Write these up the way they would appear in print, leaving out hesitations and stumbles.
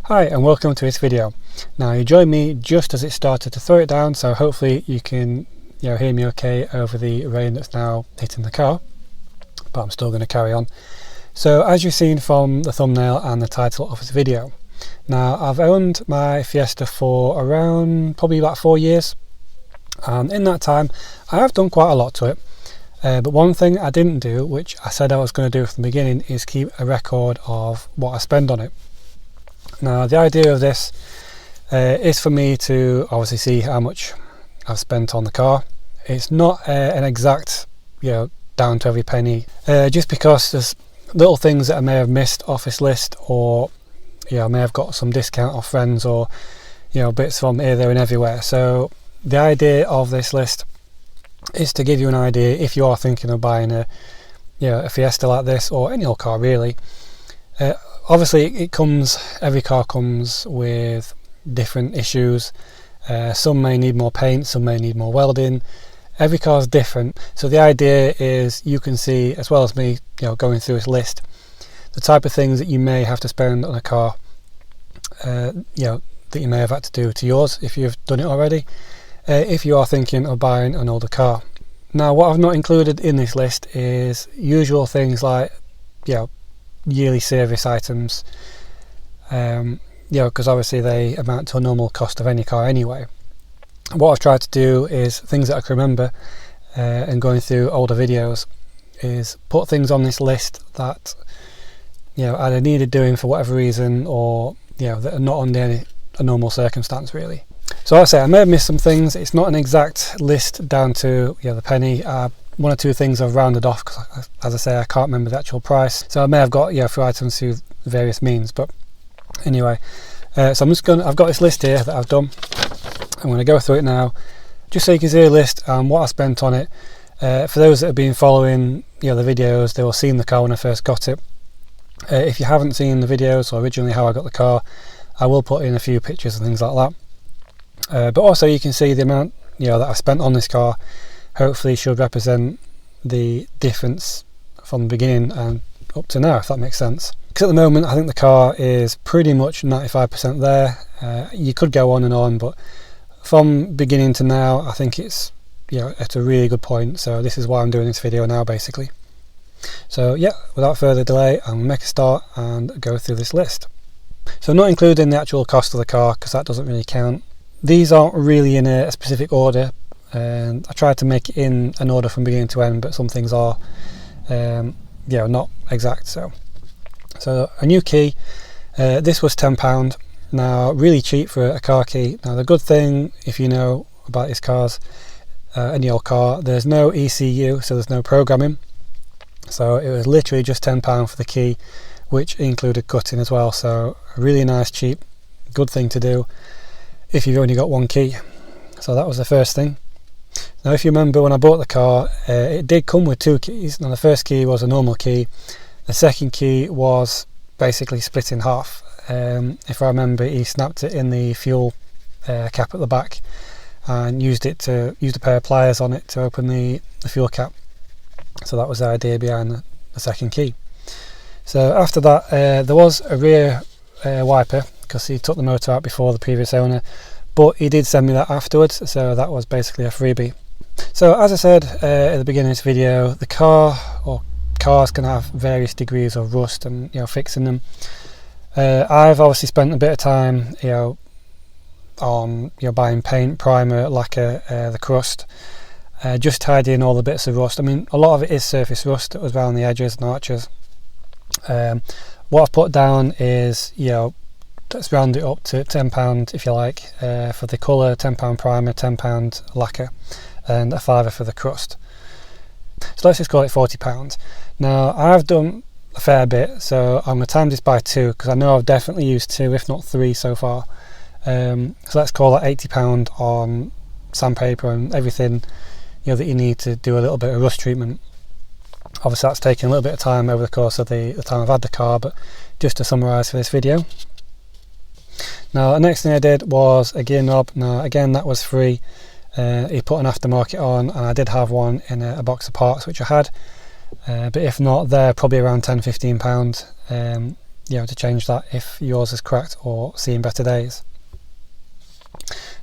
Hi and welcome to this video. Now you joined me just as it started to throw it down, so hopefully you can hear me okay over the rain that's now hitting the car, but I'm still going to carry on. So as you've seen from the thumbnail and the title of this video, now I've owned my Fiesta for around probably about 4 years, and in that time I have done quite a lot to it. But one thing I didn't do, which I said I was going to do from the beginning, is keep a record of what I spend on it. Now the idea of this is for me to obviously see how much I've spent on the car. It's not an exact, down to every penny, just because there's little things that I may have missed off this list, or I may have got some discount off friends, or bits from here, there and everywhere. So the idea of this list is to give you an idea if you are thinking of buying a Fiesta like this, or any old car really. Obviously every car comes with different issues. Some may need more paint, some may need more welding. Every car is different, so the idea is you can see, as well as me going through this list, the type of things that you may have to spend on a car, that you may have had to do to yours if you've done it already, if you are thinking of buying an older car. Now what I've not included in this list is usual things like yearly service items, because obviously they amount to a normal cost of any car anyway. What I've tried to do is things that I can remember, and going through older videos, is put things on this list that either needed doing for whatever reason, or that are not under a normal circumstance really. So like I say, I may have missed some things. It's not an exact list down to the penny. One or two things I've rounded off because, as I say, I can't remember the actual price. So I may have got a few items through various means. But anyway, so I've got this list here that I've done. I'm going to go through it now, just so you can see a list and what I spent on it. For those that have been following the videos, they will have seen the car when I first got it. If you haven't seen the videos, or originally how I got the car, I will put in a few pictures and things like that. But also you can see the amount that I spent on this car. Hopefully should represent the difference from the beginning and up to now, if that makes sense. Because at the moment I think the car is pretty much 95% there. You could go on and on, but from beginning to now I think it's at a really good point. So this is why I'm doing this video now basically. So without further delay, I'm going to make a start and go through this list. So not including the actual cost of the car, because that doesn't really count. These aren't really in a specific order, and I tried to make it in an order from beginning to end, but some things are not exact. So a new key, this was £10. Now really cheap for a car key. Now the good thing, if you know about these cars, any old car, there's no ECU, so there's no programming. So it was literally just £10 for the key, which included cutting as well. So a really nice, cheap, good thing to do if you've only got one key. So that was the first thing. Now if you remember, when I bought the car, it did come with two keys. Now the first key was a normal key. The second key was basically split in half. If I remember, he snapped it in the fuel cap at the back and used a pair of pliers on it to open the fuel cap. So that was the idea behind the second key. So after that, there was a rear wiper, because he took the motor out before the previous owner, but he did send me that afterwards, so that was basically a freebie. So as I said at the beginning of this video, the car, or cars, can have various degrees of rust and fixing them. I've obviously spent a bit of time on buying paint, primer, lacquer, the crust, just tidying all the bits of rust. I mean, a lot of it is surface rust that was around the edges and arches. What I've put down is let's round it up to £10 if you like, for the colour, £10 primer, £10 lacquer, and a £5 for the crust. So let's just call it £40. Now I've done a fair bit, so I'm going to times this by 2, because I know I've definitely used 2 if not 3 so far. So let's call that £80 on sandpaper and everything that you need to do a little bit of rust treatment. Obviously that's taken a little bit of time over the course of the time I've had the car, but just to summarise for this video. Now the next thing I did was a gear knob. Now again, that was free. He put an aftermarket on, and I did have one in a box of parts which I had, but if not, they're probably around £10–15. to change that if yours is cracked or seeing better days.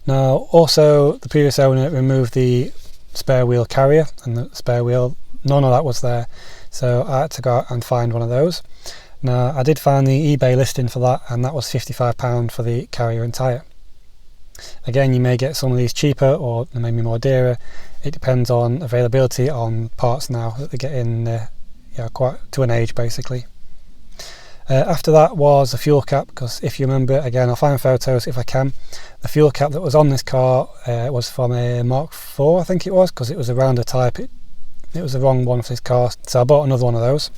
Now also the previous owner removed the spare wheel carrier, and the spare wheel, none of that was there, so I had to go out and find one of those. Now I did find the eBay listing for that, and that was £55 for the carrier and tyre. Again, you may get some of these cheaper or maybe more dearer. It depends on availability on parts now that they're getting quite to an age basically. After that was the fuel cap, because if you remember, again I'll find photos if I can, the fuel cap that was on this car was from a Mark IV I think it was, because it was a rounder type. It was the wrong one for this car, so I bought another one of those.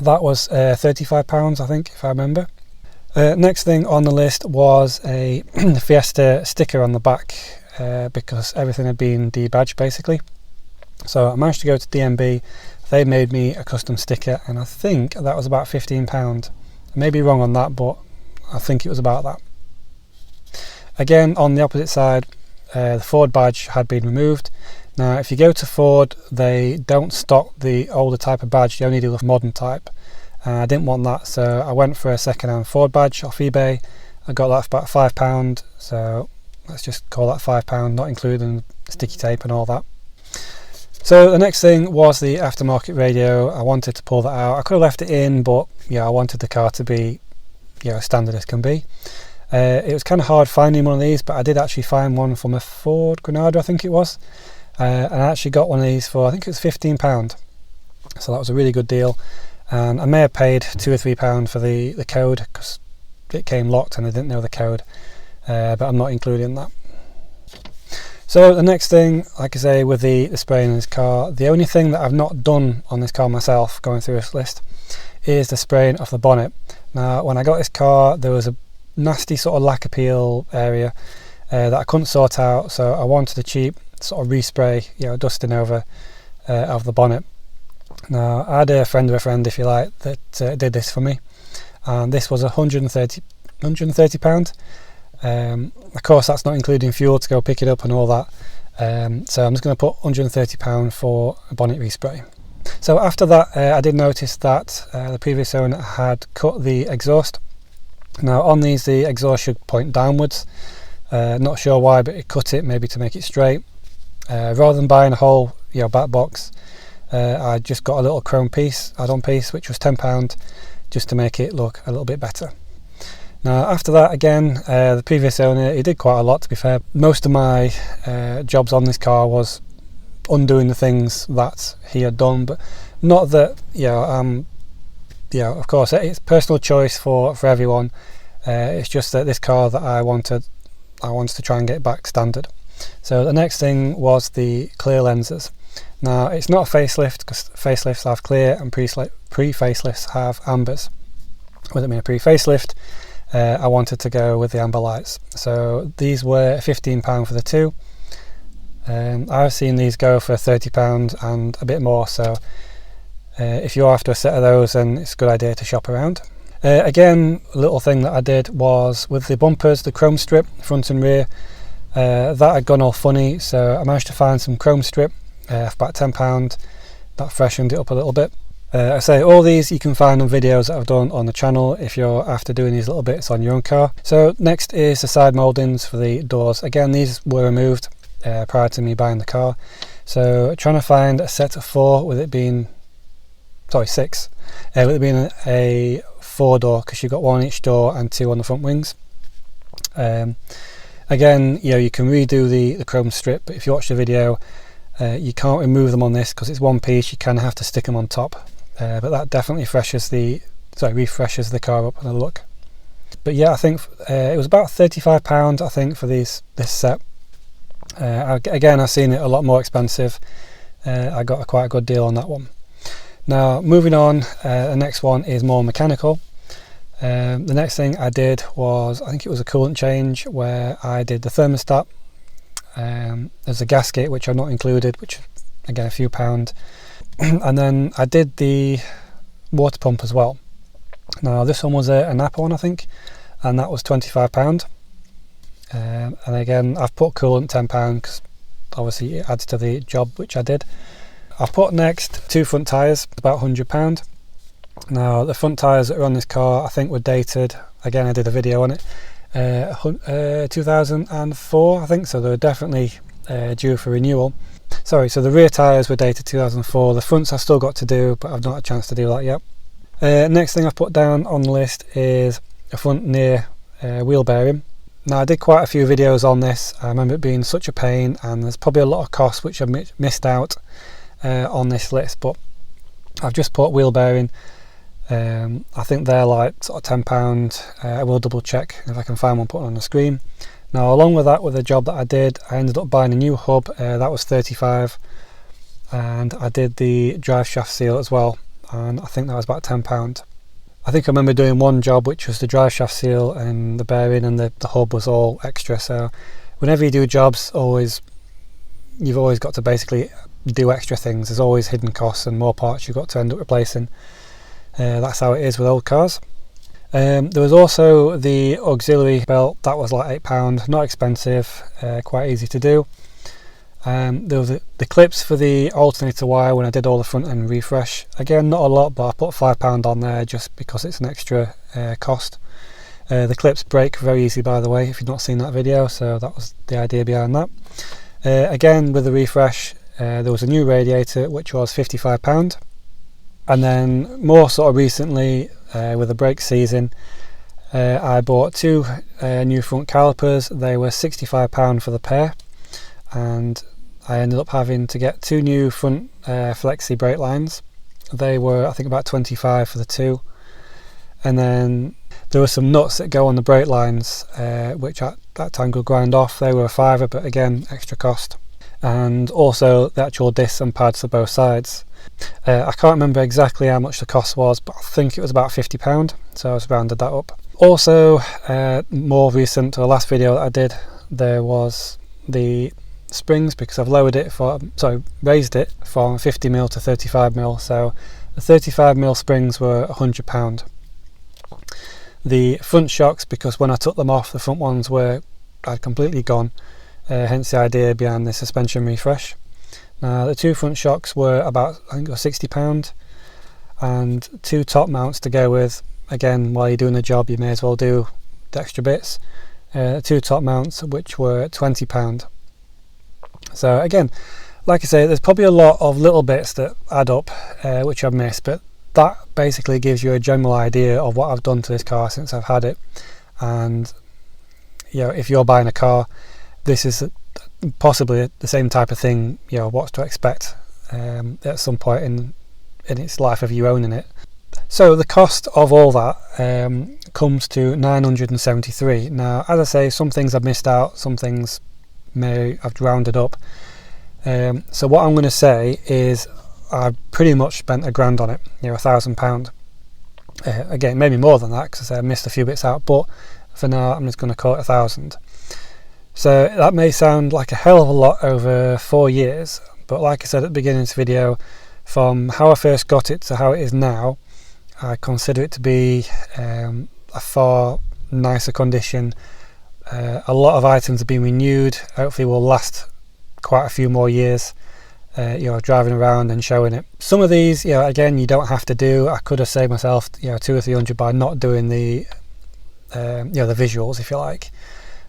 That was £35 I think, if I remember. Next thing on the list was a Fiesta sticker on the back, because everything had been debadged basically. So I managed to go to DMB. They made me a custom sticker, and I think that was about £15. I may be wrong on that, but I think it was about that. Again, on the opposite side, the Ford badge had been removed. Now if you go to Ford, they don't stock the older type of badge, they only do the modern type. I didn't want that, so I went for a second-hand Ford badge off eBay. I got that for about £5, so let's just call that £5, not including sticky tape and all that. So the next thing was the aftermarket radio. I wanted to pull that out. I could have left it in, but I wanted the car to be standard as can be. It was kind of hard finding one of these, but I did actually find one from a Ford Granada I think it was, and I actually got one of these for, I think it was £15, so that was a really good deal. And I may have paid £2 or £3 for the code, because it came locked and I didn't know the code, but I'm not including that. So the next thing, like I say, with the spraying in this car, the only thing that I've not done on this car myself, going through this list, is the spraying of the bonnet. Now when I got this car, there was a nasty sort of lack appeal area that I couldn't sort out, so I wanted a cheap sort of respray, dusting over of the bonnet. Now I had a friend of a friend, if you like, that did this for me, and this was £130. Of course that's not including fuel to go pick it up and all that, so I'm just going to put £130 for a bonnet respray. So after that, I did notice that the previous owner had cut the exhaust. Now on these the exhaust should point downwards, not sure why, but it cut it maybe to make it straight. Rather than buying a whole back box, I just got a little chrome piece, add-on piece, which was £10, just to make it look a little bit better. Now after that, again, the previous owner, he did quite a lot, to be fair. Most of my jobs on this car was undoing the things that he had done, but not that of course it's personal choice for everyone. It's just that this car that I wanted to try and get back standard. So the next thing was the clear lenses. Now it's not a facelift, because facelifts have clear and pre-facelifts have ambers. With it being a pre-facelift, I wanted to go with the amber lights, so these were £15 for the two. I've seen these go for £30 and a bit more, so if you're after a set of those, then it's a good idea to shop around. Again, a little thing that I did was with the bumpers, the chrome strip front and rear, that had gone all funny, so I managed to find some chrome strip for about £10. That freshened it up a little bit. I say all these you can find on videos that I've done on the channel if you're after doing these little bits on your own car. So next is the side mouldings for the doors. Again, these were removed prior to me buying the car, so trying to find a set of 4 with it being, sorry, 6, with it being a 4-door, because you've got 1 on each door and 2 on the front wings. Again, you can redo the chrome strip, but if you watch the video, you can't remove them on this because it's one piece. You kind of have to stick them on top, but that definitely refreshes the car up and the look. But yeah, I think it was about £35 I think for this set. Again, I've seen it a lot more expensive. I got quite a good deal on that one. Now moving on, the next one is more mechanical. The next thing I did was, I think it was a coolant change, where I did the thermostat. There's a gasket which I've not included, which again a few pound, and then I did the water pump as well. Now this one was a Napa one I think, and that was £25. And again I've put coolant £10 because obviously it adds to the job, which I did. I've put next 2 front tyres, about £100. Now the front tyres that are on this car I think were dated, again I did a video on it, 2004 I think, so they're definitely due for renewal. Sorry, so the rear tyres were dated 2004, the fronts I've still got to do but I've not had a chance to do that yet. Next thing I've put down on the list is a front near wheel bearing. Now I did quite a few videos on this, I remember it being such a pain, and there's probably a lot of costs which I've missed out on this list, but I've just put wheel bearing. I think they're like sort of £10. I will double check if I can find one, put it on the screen. Now along with that, with the job that I did, I ended up buying a new hub, that was £35, and I did the drive shaft seal as well, and I think that was about £10. I think I remember doing one job which was the drive shaft seal and the bearing, and the hub was all extra. So whenever you do jobs, you've always got to basically do extra things. There's always hidden costs and more parts you've got to end up replacing. That's how it is with old cars. There was also the auxiliary belt, that was like £8, not expensive, quite easy to do. There was the clips for the alternator wire when I did all the front end refresh. Again, not a lot, but I put £5 on there just because it's an extra cost. The clips break very easy, by the way, if you've not seen that video, so that was the idea behind that. Again, with the refresh, there was a new radiator which was £55, and then more sort of recently, with the brake season, I bought two new front calipers. They were £65 for the pair, and I ended up having to get two new front flexi brake lines. They were, I think, about £25 for the two, and then there were some nuts that go on the brake lines, which at that time could grind off. They were £5, but again, extra cost. And also the actual discs and pads for both sides. I can't remember exactly how much the cost was, but I think it was about £50, so I just rounded that up. Also, more recent to the last video that I did, there was the springs, because I've raised it from 50mm to 35mm, so the 35mm springs were £100. The front shocks, because when I took them off, the front ones had completely gone, hence the idea behind the suspension refresh. Now the two front shocks were about, I think it was £60, and two top mounts to go with. Again, while you're doing the job, you may as well do the extra bits. Two top mounts which were £20. So again, like I say, there's probably a lot of little bits that add up, which I've missed, but that basically gives you a general idea of what I've done to this car since I've had it. And you know, if you're buying a car, this is possibly the same type of thing, you know, what to expect at some point in its life of you owning it. So the cost of all that comes to £973. Now, as I say, some things I've missed out, some things may have rounded up. So what I'm going to say is I've pretty much spent £1,000 on it, you know, £1,000. Again, maybe more than that, because I missed a few bits out, but for now I'm just going to call it £1,000. So that may sound like a hell of a lot over 4 years, but like I said at the beginning of this video, from how I first got it to how it is now, I consider it to be a far nicer condition. A lot of items have been renewed, hopefully will last quite a few more years, you know, driving around and showing it. Some of these, you know, again, you don't have to do. I could have saved myself, you know, 200 or 300 by not doing the you know, the visuals, if you like.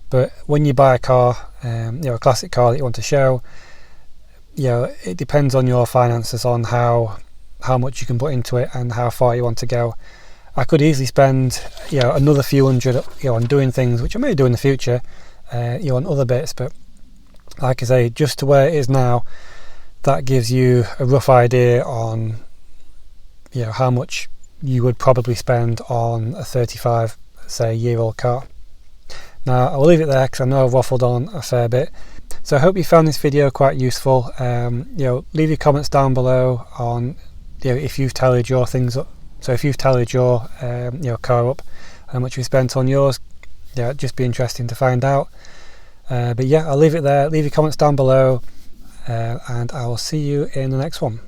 But when you buy a car, you know, a classic car that you want to show, you know, it depends on your finances on how much you can put into it and how far you want to go. I could easily spend, you know, another few hundred, you know, on doing things which I may do in the future, you know, on other bits. But like I say, just to where it is now, that gives you a rough idea on, you know, how much you would probably spend on a 35, say, year-old car. Now I will leave it there because I know I've waffled on a fair bit. So I hope you found this video quite useful. You know, leave your comments down below on, you know, if you've tallied your things up. So if you've tallied your you know, car up, how much you spent on yours. Yeah, it'd just be interesting to find out. But yeah, I'll leave it there. Leave your comments down below, and I will see you in the next one.